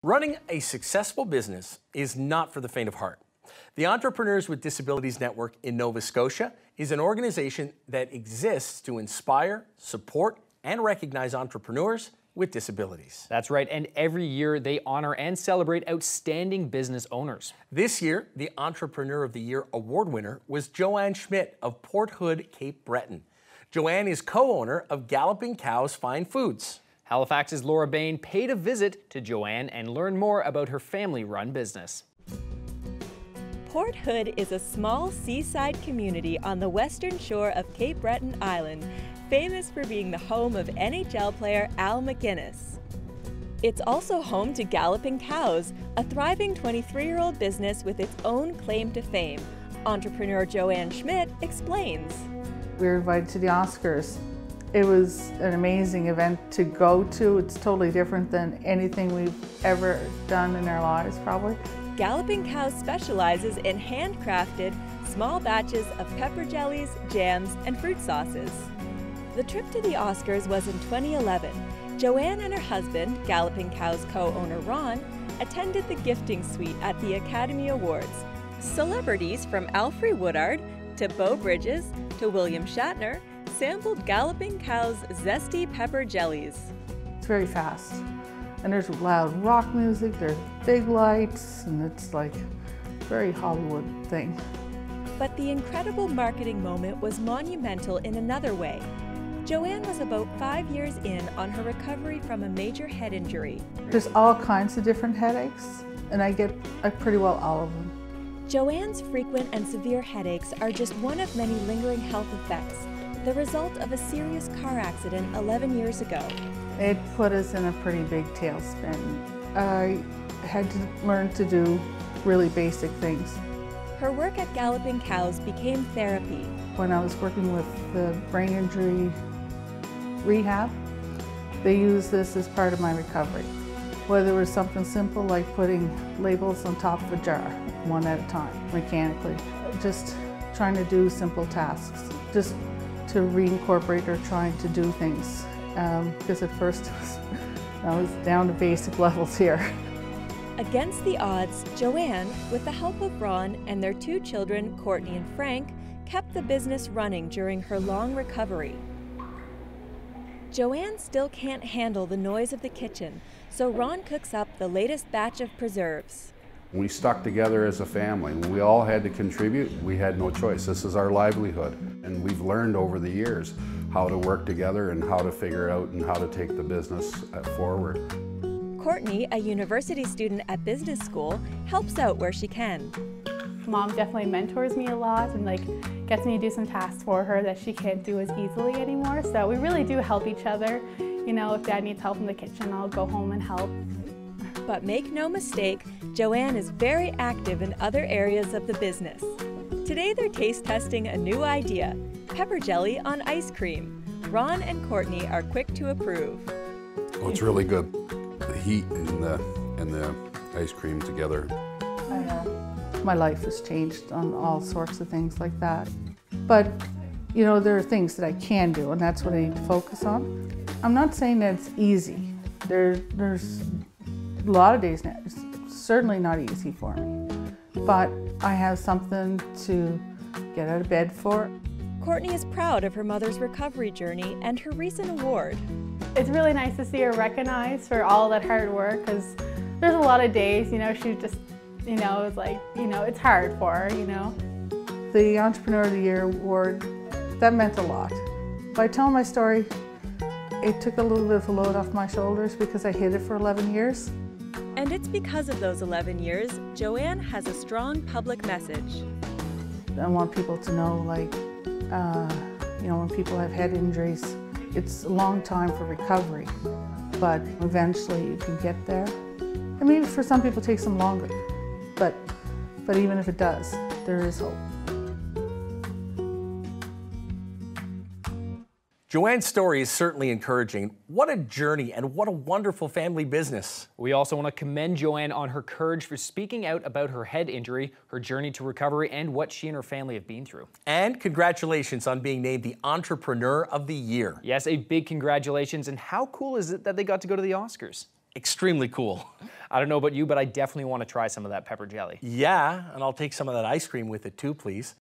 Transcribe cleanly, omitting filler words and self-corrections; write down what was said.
Running a successful business is not for the faint of heart. The Entrepreneurs with Disabilities Network in Nova Scotia is an organization that exists to inspire, support, and recognize entrepreneurs with disabilities. That's right, and every year they honor and celebrate outstanding business owners. This year, the Entrepreneur of the Year award winner was Joanne Schmidt of Port Hood, Cape Breton. Joanne is co-owner of Galloping Cows Fine Foods. Halifax's Laura Bain paid a visit to Joanne and learned more about her family-run business. Port Hood is a small seaside community on the western shore of Cape Breton Island, famous for being the home of NHL player Al MacInnis. It's also home to Galloping Cows, a thriving 23-year-old business with its own claim to fame. Entrepreneur Joanne Schmidt explains. We were invited to the Oscars. It was an amazing event to go to. It's totally different than anything we've ever done in our lives, probably. Galloping Cows specializes in handcrafted, small batches of pepper jellies, jams, and fruit sauces. The trip to the Oscars was in 2011. Joanne and her husband, Galloping Cows co-owner Ron, attended the gifting suite at the Academy Awards. Celebrities from Alfre Woodard to Beau Bridges to William Shatner sampled Galloping Cows' zesty pepper jellies. It's very fast. And there's loud rock music, there's big lights, and it's like a very Hollywood thing. But the incredible marketing moment was monumental in another way. Joanne was about 5 years in on her recovery from a major head injury. There's all kinds of different headaches, and I get pretty well all of them. Joanne's frequent and severe headaches are just one of many lingering health effects, the result of a serious car accident 11 years ago. It put us in a pretty big tailspin. I had to learn to do really basic things. Her work at Galloping Cows became therapy. When I was working with the brain injury rehab, they used this as part of my recovery. Whether it was something simple like putting labels on top of a jar, one at a time, mechanically. Just trying to do simple tasks, just to reincorporate or trying to do things. Because at first I was down to basic levels here. Against the odds, Joanne, with the help of Ron and their 2 children, Courtney and Frank, kept the business running during her long recovery. Joanne still can't handle the noise of the kitchen, so Ron cooks up the latest batch of preserves. We stuck together as a family. We all had to contribute. We had no choice. This is our livelihood. And we've learned over the years how to work together and how to figure out and how to take the business forward. Courtney, a university student at business school, helps out where she can. Mom definitely mentors me a lot and gets me to do some tasks for her that she can't do as easily anymore. So we really do help each other. You know, if Dad needs help in the kitchen, I'll go home and help. But make no mistake, Joanne is very active in other areas of the business. Today they're taste testing a new idea, pepper jelly on ice cream. Ron and Courtney are quick to approve. Oh, it's really good. The heat and the ice cream together. I know. My life has changed on all sorts of things like that. But, you know, there are things that I can do, and that's what I need to focus on. I'm not saying that it's easy. There's a lot of days now, it's certainly not easy for me. But I have something to get out of bed for. Courtney is proud of her mother's recovery journey and her recent award. It's really nice to see her recognized for all that hard work, because there's a lot of days, you know, she just, you know, it's like, you know, it's hard for her, you know. The Entrepreneur of the Year award, that meant a lot. By telling my story, it took a little bit of a load off my shoulders because I hid it for 11 years. And it's because of those 11 years, Joanne has a strong public message. I want people to know, you know, when people have head injuries, it's a long time for recovery, but eventually you can get there. I mean, for some people it takes them longer, but even if it does, there is hope. Joanne's story is certainly encouraging. What a journey and what a wonderful family business. We also want to commend Joanne on her courage for speaking out about her head injury, her journey to recovery, and what she and her family have been through. And congratulations on being named the Entrepreneur of the Year. Yes, a big congratulations. And how cool is it that they got to go to the Oscars? Extremely cool. I don't know about you, but I definitely want to try some of that pepper jelly. Yeah, and I'll take some of that ice cream with it too, please.